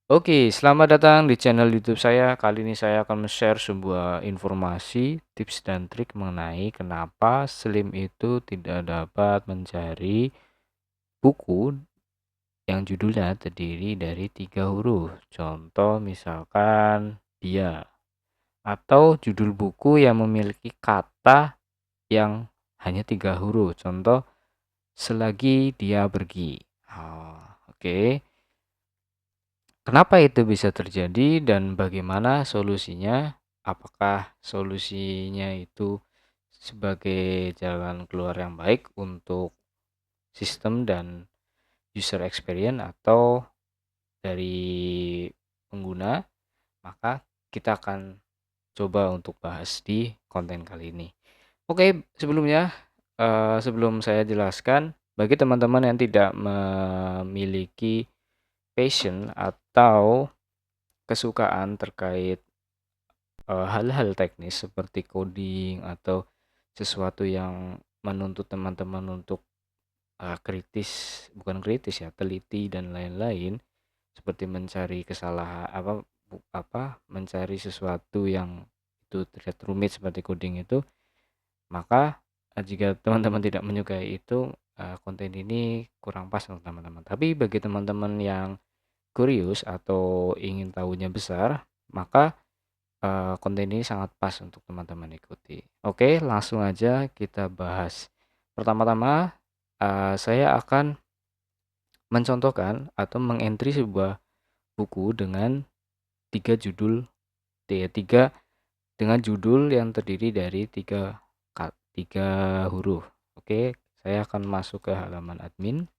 Oke, selamat datang di channel YouTube saya. Kali ini saya akan men-share sebuah informasi, tips dan trik mengenai kenapa Slim itu tidak dapat mencari buku yang judulnya terdiri dari 3 huruf. Contoh misalkan dia, atau judul buku yang memiliki kata yang hanya 3 huruf. Contoh selagi dia pergi. Oke. Kenapa itu bisa terjadi dan bagaimana solusinya? Apakah solusinya itu sebagai jalan keluar yang baik untuk sistem dan user experience atau dari pengguna? Maka kita akan coba untuk bahas di konten kali ini. Oke, sebelumnya sebelum saya jelaskan, bagi teman-teman yang tidak memiliki passion atau kesukaan terkait hal-hal teknis seperti coding atau sesuatu yang menuntut teman-teman untuk kritis, bukan kritis ya, teliti dan lain-lain, seperti mencari kesalahan mencari sesuatu yang itu terlihat rumit seperti coding itu, maka jika teman-teman tidak menyukai itu, konten ini kurang pas untuk teman-teman. Tapi bagi teman-teman yang curious atau ingin tahunya besar, maka konten ini sangat pas untuk teman-teman ikuti. Oke, langsung aja kita bahas. Pertama-tama, saya akan mencontohkan atau mengentry sebuah buku dengan 3 dengan judul yang terdiri dari 3 huruf. Oke, saya akan masuk ke halaman admin.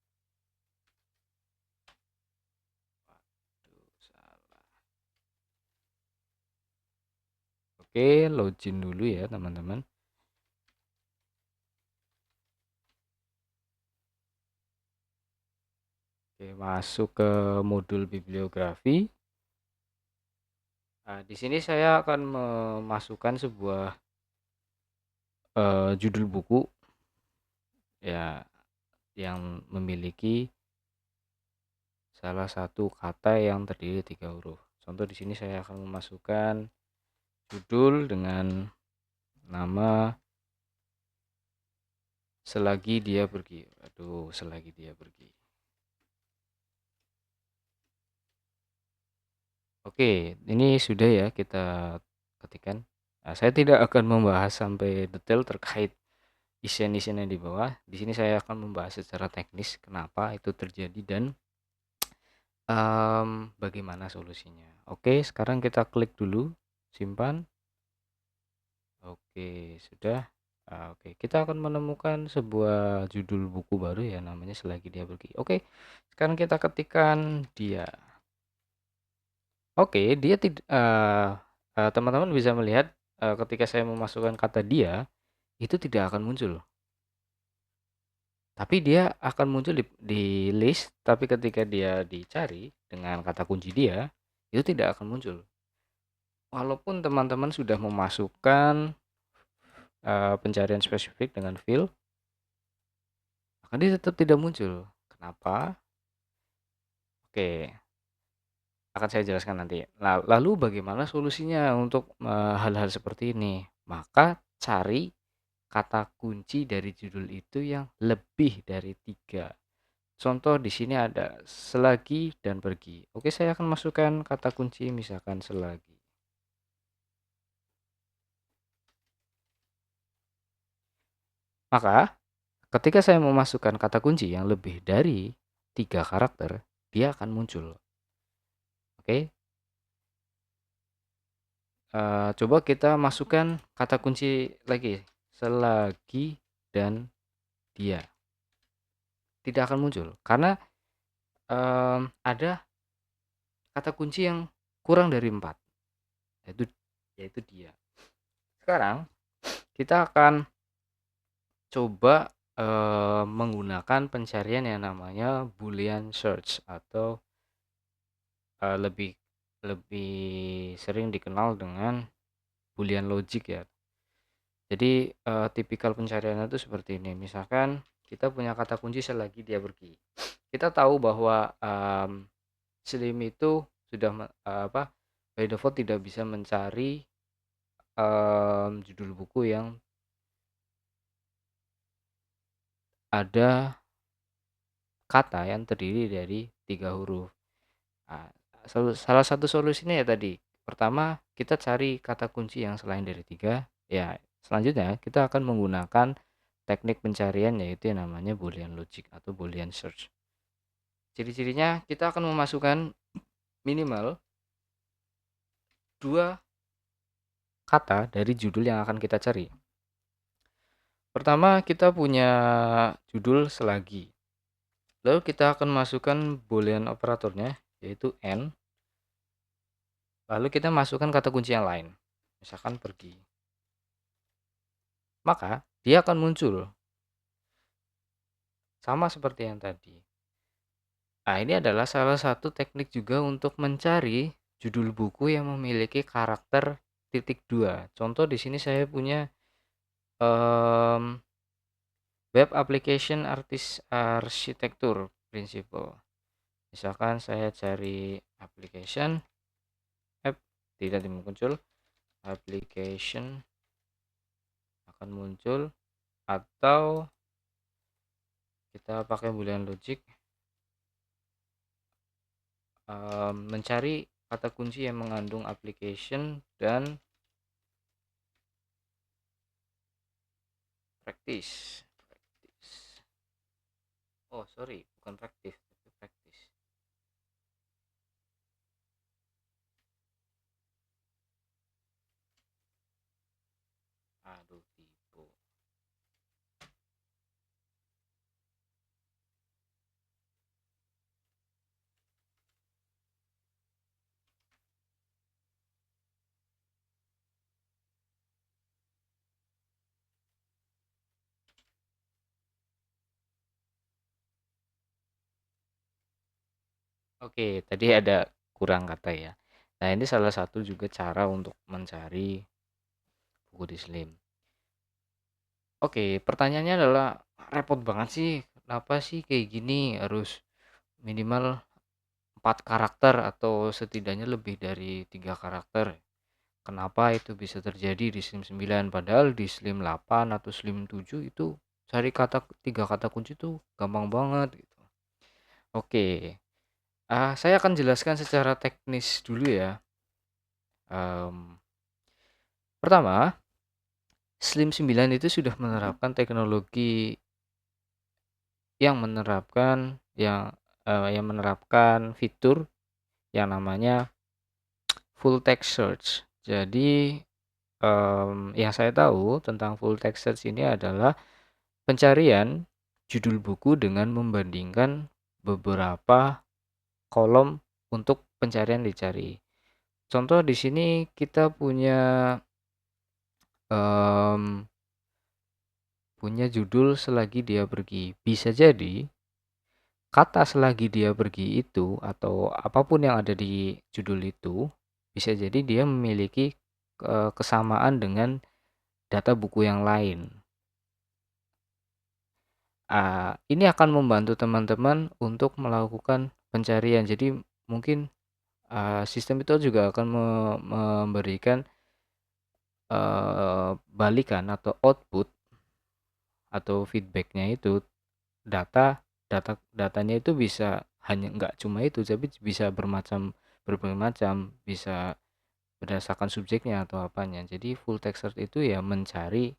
Oke, login dulu ya teman-teman. Oke, masuk ke modul bibliografi. Di sini saya akan memasukkan sebuah judul buku ya yang memiliki salah satu kata yang terdiri 3 huruf. Contoh di sini saya akan memasukkan judul dengan nama selagi dia pergi. Aduh, selagi dia pergi. Oke, ini sudah ya kita ketikkan. Saya tidak akan membahas sampai detail terkait isian-isian yang di bawah. Di sini saya akan membahas secara teknis kenapa itu terjadi dan bagaimana solusinya. Oke, sekarang kita klik dulu, simpan. Oke, sudah. Oke, kita akan menemukan sebuah judul buku baru ya, namanya Selagi Dia Pergi. Oke, sekarang kita ketikkan dia. Oke, dia tidak. Teman-teman bisa melihat ketika saya memasukkan kata dia, itu tidak akan muncul. Tapi dia akan muncul di list, tapi ketika dia dicari dengan kata kunci dia, itu tidak akan muncul. Walaupun teman-teman sudah memasukkan pencarian spesifik dengan fill, maka dia tetap tidak muncul. Kenapa? Oke, akan saya jelaskan nanti. Lalu bagaimana solusinya untuk hal-hal seperti ini? Maka cari kata kunci dari judul itu yang lebih dari 3. Contoh di sini ada selagi dan pergi. Oke, saya akan masukkan kata kunci misalkan selagi. Maka ketika saya memasukkan kata kunci yang lebih dari 3 karakter, dia akan muncul. Oke. Coba kita masukkan kata kunci lagi, selagi dan dia. Tidak akan muncul karena ada kata kunci yang kurang dari 4, yaitu dia. Sekarang kita akan coba menggunakan pencarian yang namanya Boolean search atau lebih sering dikenal dengan Boolean logic ya. Jadi tipikal pencariannya itu seperti ini. Misalkan kita punya kata kunci selagi dia pergi. Kita tahu bahwa Slim itu sudah by default tidak bisa mencari judul buku yang ada kata yang terdiri dari 3 huruf. Nah, salah satu solusinya ya tadi. Pertama, kita cari kata kunci yang selain dari 3. Ya, selanjutnya kita akan menggunakan teknik pencarian yaitu yang namanya Boolean logic atau Boolean search. Ciri-cirinya kita akan memasukkan minimal 2 kata dari judul yang akan kita cari. Pertama, kita punya judul selagi. Lalu kita akan masukkan Boolean operatornya yaitu and. Lalu kita masukkan kata kunci yang lain. Misalkan pergi. Maka dia akan muncul sama seperti yang tadi. Nah, ini adalah salah satu teknik juga untuk mencari judul buku yang memiliki karakter titik 2. Contoh di sini saya punya web application arsitektur principle. Misalkan saya cari application app, tidak muncul, application akan muncul, atau kita pakai Boolean logic mencari kata kunci yang mengandung application dan practice. Oh sorry, bukan practice tapi practice. Aduh, tipu. Oke, tadi ada kurang kata ya. Nah, ini salah satu juga cara untuk mencari buku di Slim. Oke, pertanyaannya adalah repot banget sih. Kenapa sih kayak gini harus minimal 4 karakter atau setidaknya lebih dari 3 karakter? Kenapa itu bisa terjadi di Slim 9 padahal di Slim 8 atau Slim 7 itu cari 3 kata kunci itu gampang banget gitu. Oke. Saya akan jelaskan secara teknis dulu ya. Pertama, Slim 9 itu sudah menerapkan teknologi yang menerapkan fitur yang namanya full text search. Jadi yang saya tahu tentang full text search ini adalah pencarian judul buku dengan membandingkan beberapa kolom untuk pencarian dicari. Contoh di sini kita punya judul selagi dia pergi. Bisa jadi kata selagi dia pergi itu atau apapun yang ada di judul itu bisa jadi dia memiliki kesamaan dengan data buku yang lain. Ini akan membantu teman-teman untuk melakukan pencarian. Jadi mungkin sistem itu juga akan memberikan balikan atau output atau feedbacknya itu datanya itu bisa hanya nggak cuma itu tapi bisa berbagai macam, bisa berdasarkan subjeknya atau apanya. Jadi full text search itu ya mencari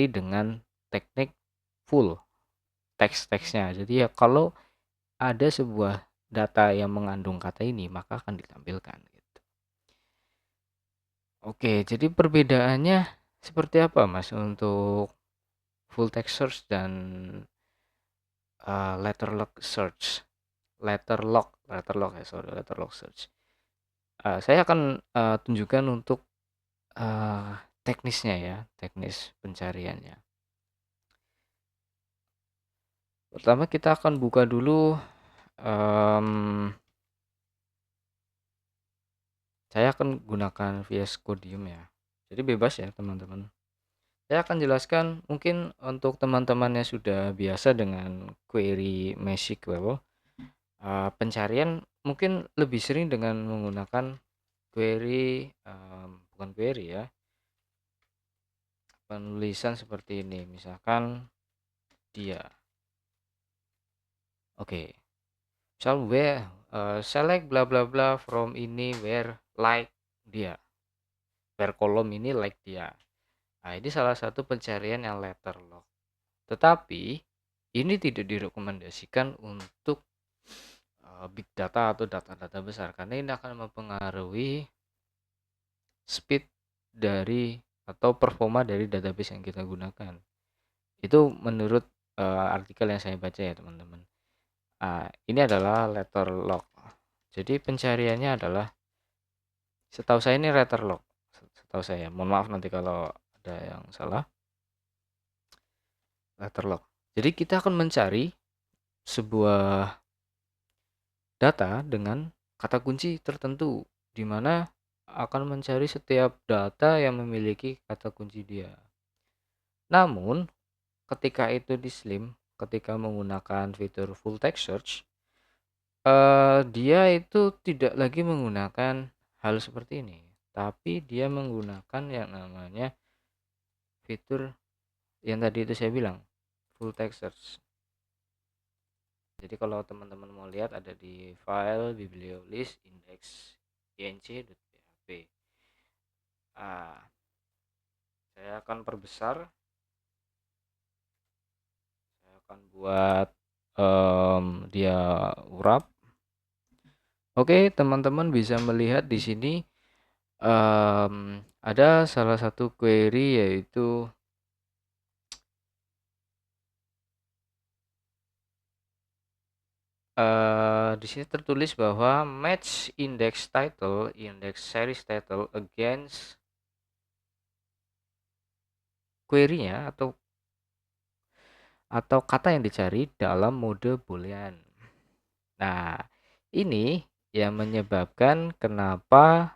dengan teknik full teksnya. Jadi ya kalau ada sebuah data yang mengandung kata ini maka akan ditampilkan gitu. Oke, jadi perbedaannya seperti apa Mas untuk full text search dan letterlock search? Letterlock search. Saya akan tunjukkan untuk teknisnya ya, teknis pencariannya. Pertama kita akan buka dulu saya akan gunakan VS Codium ya. Jadi bebas ya teman-teman. Saya akan jelaskan mungkin untuk teman-teman yang sudah biasa dengan query MySQL, pencarian mungkin lebih sering dengan menggunakan query, bukan query ya, penulisan seperti ini, misalkan dia. Oke, misal where, select bla bla bla from ini where like dia, where kolom ini like dia. Nah, ini salah satu pencarian yang letter lock. Tetapi ini tidak direkomendasikan untuk big data atau data-data besar, karena ini akan mempengaruhi speed dari atau performa dari database yang kita gunakan. Itu menurut artikel yang saya baca ya teman-teman. Ini adalah letter lock. Jadi pencariannya adalah, setahu saya ini letter lock. Setahu saya, mohon maaf nanti kalau ada yang salah. Letter lock. Jadi kita akan mencari sebuah data dengan kata kunci tertentu, di mana akan mencari setiap data yang memiliki kata kunci dia. Namun, ketika itu di Slim, ketika menggunakan fitur full text search, dia itu tidak lagi menggunakan hal seperti ini, tapi dia menggunakan yang namanya fitur yang tadi itu saya bilang, full text search. Jadi kalau teman-teman mau lihat, ada di file bibliolist index inc.php. Saya akan perbesar, saya akan buat dia wrap. Oke, teman-teman bisa melihat di sini ada salah satu query, yaitu di sini tertulis bahwa match index title, index series title against query-nya atau kata yang dicari dalam mode boolean. Nah, ini yang menyebabkan kenapa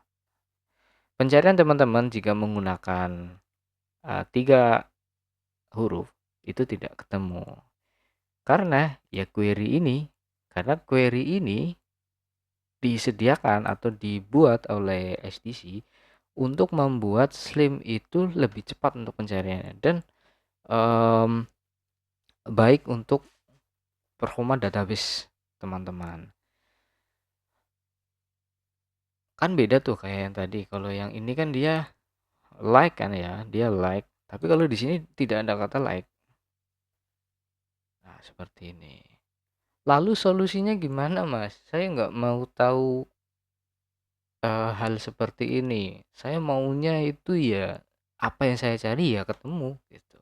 pencarian teman-teman jika menggunakan 3 huruf itu tidak ketemu. Karena query ini disediakan atau dibuat oleh SDC untuk membuat Slim itu lebih cepat untuk pencariannya, dan baik untuk performa database teman-teman. Kan beda tuh kayak yang tadi. Kalau yang ini kan dia like kan ya, dia like. Tapi kalau di sini tidak ada kata like. Nah, seperti ini. Lalu solusinya gimana, Mas? Saya nggak mau tahu hal seperti ini. Saya maunya itu ya apa yang saya cari ya ketemu gitu.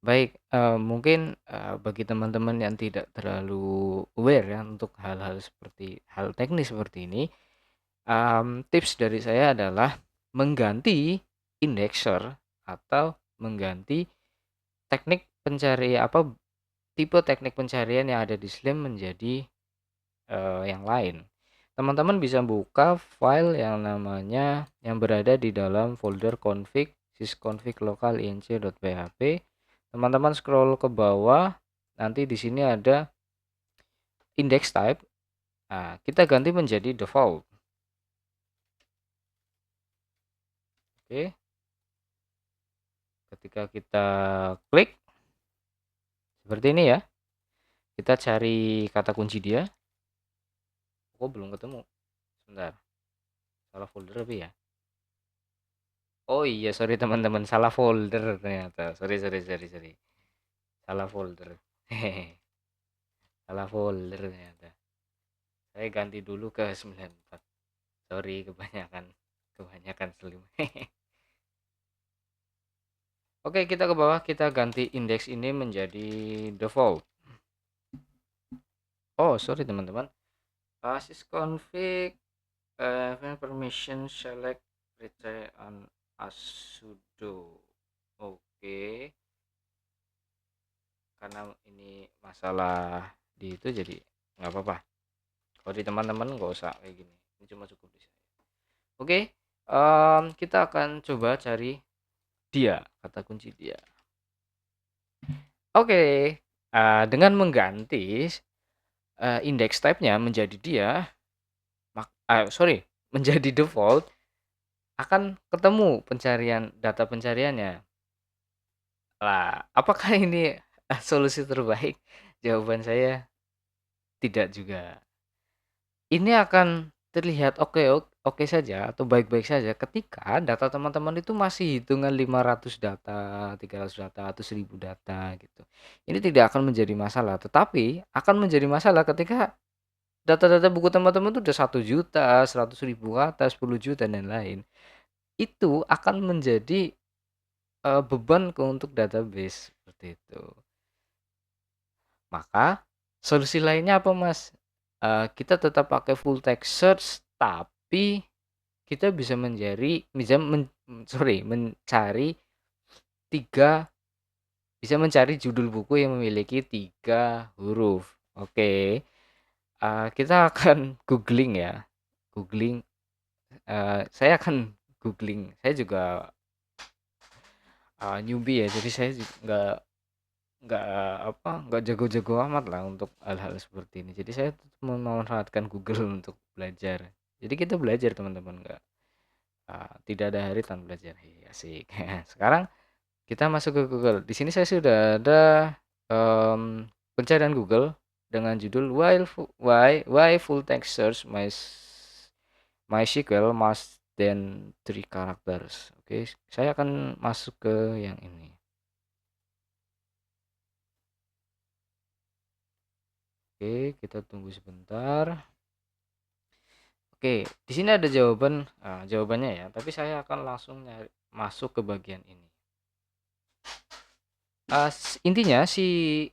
Baik, mungkin bagi teman-teman yang tidak terlalu aware ya untuk hal-hal seperti hal teknis seperti ini, tips dari saya adalah mengganti indexer atau mengganti teknik tipe teknik pencarian yang ada di Slim menjadi yang lain. Teman-teman bisa buka file yang berada di dalam folder config sysconfig local inc.php. Teman-teman scroll ke bawah, nanti di sini ada index type. Nah, kita ganti menjadi default. Oke. Ketika kita klik seperti ini ya, kita cari kata kunci dia. Belum ketemu. Sebentar, salah folder apa ya? Oh iya, sorry teman-teman, salah folder ternyata. Sorry. Salah folder. Salah folder ternyata. Saya ganti dulu ke 94. Sorry, kebanyakan Slim. Oke, kita ke bawah, kita ganti indeks ini menjadi default. Oh, sorry teman-teman. Sysconfig permission select return on sudo. Oke. Karena ini masalah di itu, jadi nggak apa-apa. Kalau di teman-teman nggak usah kayak gini. Ini cuma cukup di saya. Oke. Kita akan coba cari dia, kata kunci dia. Oke. Dengan mengganti index type-nya menjadi dia, sorry, menjadi default, akan ketemu data pencariannya. Lah, apakah ini solusi terbaik? Jawaban saya tidak juga. Ini akan terlihat oke saja atau baik-baik saja ketika data teman-teman itu masih hitungan 500 data, 300 data, atau 1000 data gitu. Ini tidak akan menjadi masalah, tetapi akan menjadi masalah ketika data-data buku teman-teman itu udah 1 juta, 100.000 ke atas, 10 juta dan lain. Itu akan menjadi beban untuk database seperti itu. Maka solusi lainnya apa, Mas? Kita tetap pakai full text search, tapi kita mencari tiga bisa mencari judul buku yang memiliki 3 huruf. Oke, kita akan googling ya, googling, saya akan googling. Saya juga newbie ya, jadi saya nggak nggak jago-jago amat lah untuk hal-hal seperti ini. Jadi saya memanfaatkan Google untuk belajar. Jadi kita belajar teman-teman, tidak ada hari tanpa belajar. Asik. Sekarang kita masuk ke Google. Di sini saya sudah ada pencarian Google dengan judul why full text search MySQL must then 3 characters. Oke, saya akan masuk ke yang ini. Oke, kita tunggu sebentar. Oke, di sini ada jawabannya ya, tapi saya akan langsung masuk ke bagian ini. Intinya si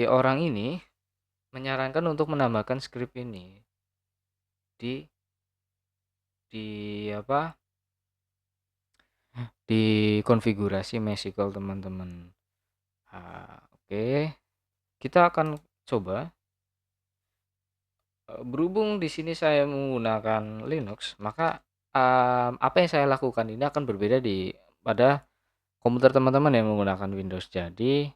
orang ini menyarankan untuk menambahkan script ini di apa di konfigurasi MySQL teman-teman. Oke, kita akan coba. Berhubung di sini saya menggunakan Linux, maka apa yang saya lakukan ini akan berbeda pada komputer teman-teman yang menggunakan Windows. Jadi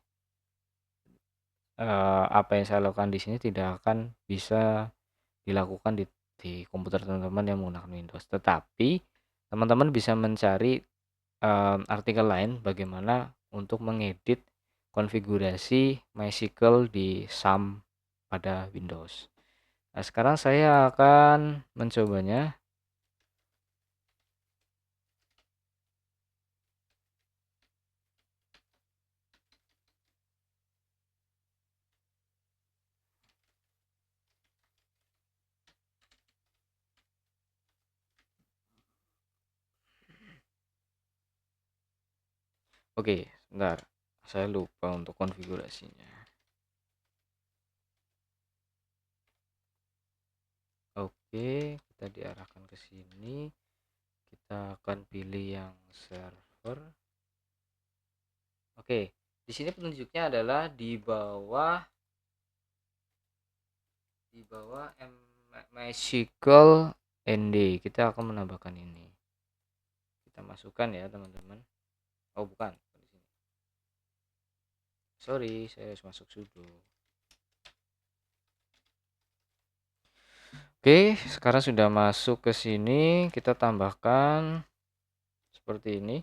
apa yang saya lakukan di sini tidak akan bisa dilakukan di komputer teman-teman yang menggunakan Windows. Tetapi teman-teman bisa mencari artikel lain bagaimana untuk mengedit konfigurasi MySQL di SAM pada Windows. Nah, sekarang saya akan mencobanya. Oke, sebentar. Saya lupa untuk konfigurasinya. Oke, kita diarahkan ke sini. Kita akan pilih yang server. Oke, di sini petunjuknya adalah di bawah MySQL ND. Kita akan menambahkan ini. Kita masukkan ya, teman-teman. Oh, bukan. Di sini. Sorry, saya harus masuk sudo. Oke, sekarang sudah masuk ke sini. Kita tambahkan seperti ini.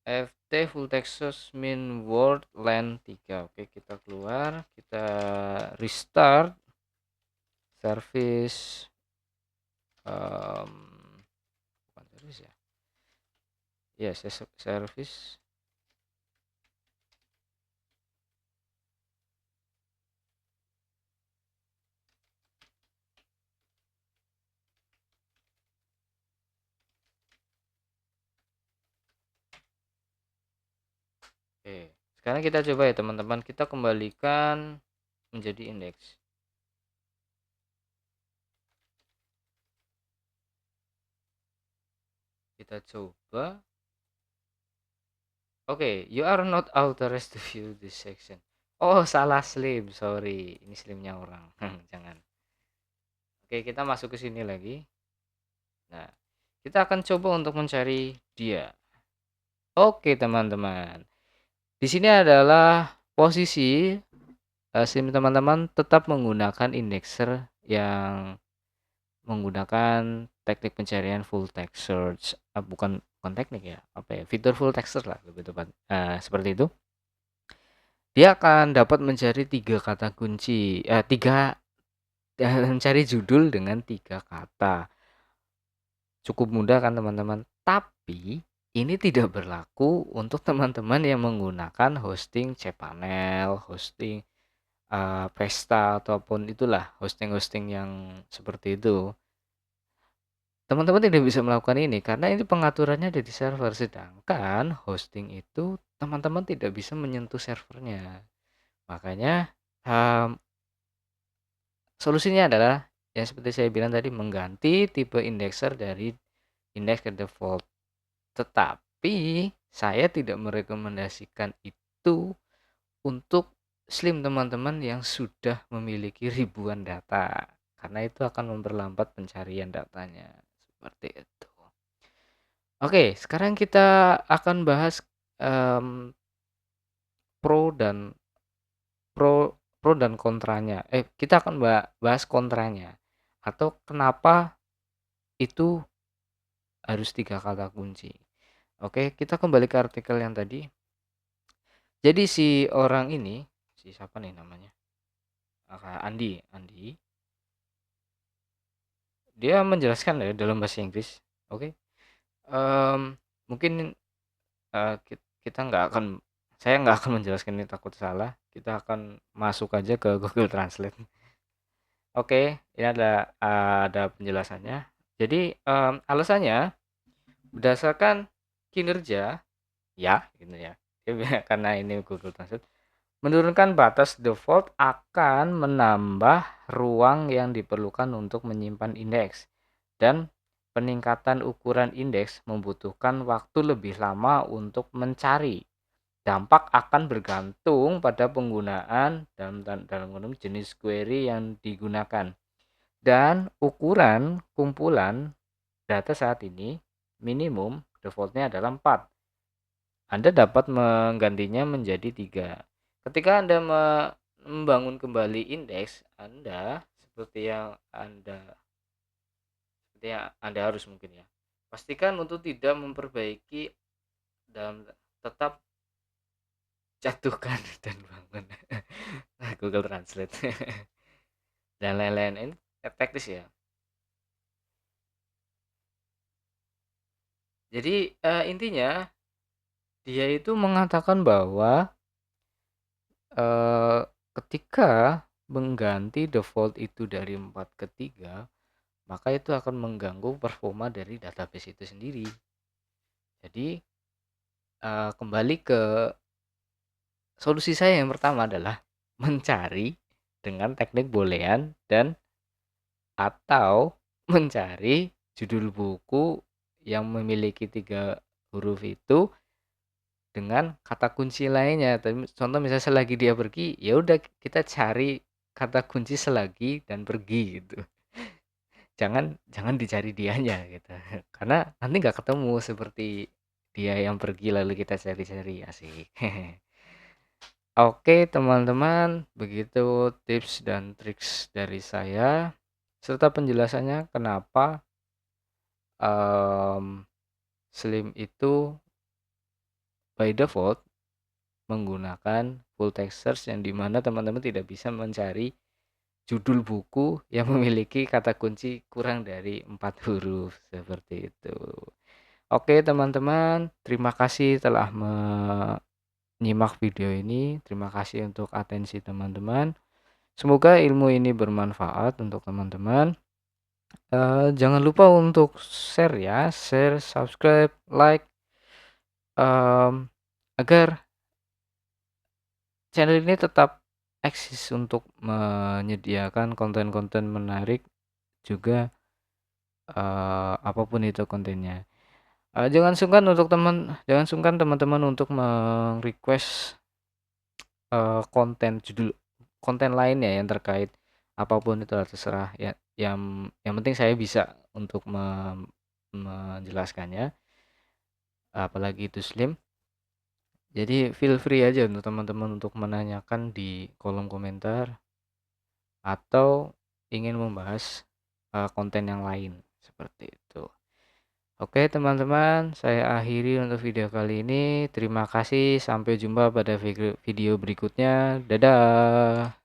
ft full text search min word len 3. Oke, kita keluar, kita restart service, bukan service ya, yes, service. Oke, sekarang kita coba ya teman-teman, kita kembalikan menjadi indeks. Kita coba. Oke, you are not authorized to view this section. Oh, salah slim, sorry. Ini slimnya orang. Jangan. Oke, kita masuk ke sini lagi. Nah, kita akan coba untuk mencari dia. Oke, teman-teman. Di sini adalah posisi SIM teman-teman tetap menggunakan indexer yang menggunakan teknik pencarian full text search, bukan teknik ya, apa ya, fitur full text search lah lebih tepat, seperti itu. Dia akan dapat mencari 3 kata kunci, mencari judul dengan 3 kata. Cukup mudah kan teman-teman? Tapi ini tidak berlaku untuk teman-teman yang menggunakan hosting cPanel, hosting Vesta ataupun itulah hosting-hosting yang seperti itu. Teman-teman tidak bisa melakukan ini karena ini pengaturannya ada di server, sedangkan hosting itu teman-teman tidak bisa menyentuh servernya. Makanya solusinya adalah ya seperti saya bilang tadi, mengganti tipe indexer dari index ke default. Tetapi saya tidak merekomendasikan itu untuk Slim teman-teman yang sudah memiliki ribuan data, karena itu akan memperlambat pencarian datanya. Seperti itu. Oke, sekarang kita akan bahas pro dan pro dan kontranya. Kita akan bahas kontranya atau kenapa itu harus 3 kata kunci. Oke, kita kembali ke artikel yang tadi. Jadi si orang ini, si siapa nih namanya? Andi. Dia menjelaskan ya dalam bahasa Inggris. Oke. Mungkin kita saya nggak akan menjelaskan ini, takut salah. Kita akan masuk aja ke Google Translate. Oke, ini ada penjelasannya. Jadi alasannya berdasarkan kinerja ya, gitu ya. Karena ini Google Translate. Menurunkan batas default akan menambah ruang yang diperlukan untuk menyimpan indeks, dan peningkatan ukuran indeks membutuhkan waktu lebih lama untuk mencari. Dampak akan bergantung pada penggunaan dalam jenis query yang digunakan dan ukuran kumpulan data. Saat ini minimum defaultnya adalah 4. Anda dapat menggantinya menjadi 3. Ketika Anda membangun kembali indeks Anda, seperti yang Anda harus mungkin ya, pastikan untuk tidak memperbaiki dan tetap jatuhkan dan bangun Google Translate dan lain-lain. Ini teknis ya. Jadi intinya dia itu mengatakan bahwa ketika mengganti default itu dari 4 ke 3, maka itu akan mengganggu performa dari database itu sendiri. Jadi kembali ke solusi saya yang pertama adalah mencari dengan teknik boolean dan atau mencari judul buku yang memiliki 3 huruf itu dengan kata kunci lainnya. Contoh misalnya selagi dia pergi, ya udah kita cari kata kunci selagi dan pergi gitu. Jangan dicari dianya gitu. Karena nanti nggak ketemu seperti dia yang pergi lalu kita cari-cari. Asik. Oke teman-teman, begitu tips dan triks dari saya serta penjelasannya kenapa Slim itu by default menggunakan full text search, yang dimana teman-teman tidak bisa mencari judul buku yang memiliki kata kunci kurang dari 4 huruf seperti itu. Oke teman-teman, terima kasih telah menyimak video ini. Terima kasih untuk atensi teman-teman. Semoga ilmu ini bermanfaat untuk teman-teman. Jangan lupa untuk share ya, subscribe, like, agar channel ini tetap eksis untuk menyediakan konten-konten menarik juga, apapun itu kontennya. Jangan sungkan teman-teman untuk request konten lainnya yang terkait apapun itu, terserah ya. Yang penting saya bisa untuk menjelaskannya, apalagi itu Slim. Jadi feel free aja untuk teman-teman untuk menanyakan di kolom komentar atau ingin membahas konten yang lain seperti itu. Oke teman-teman, saya akhiri untuk video kali ini. Terima kasih, sampai jumpa pada video berikutnya. Dadah.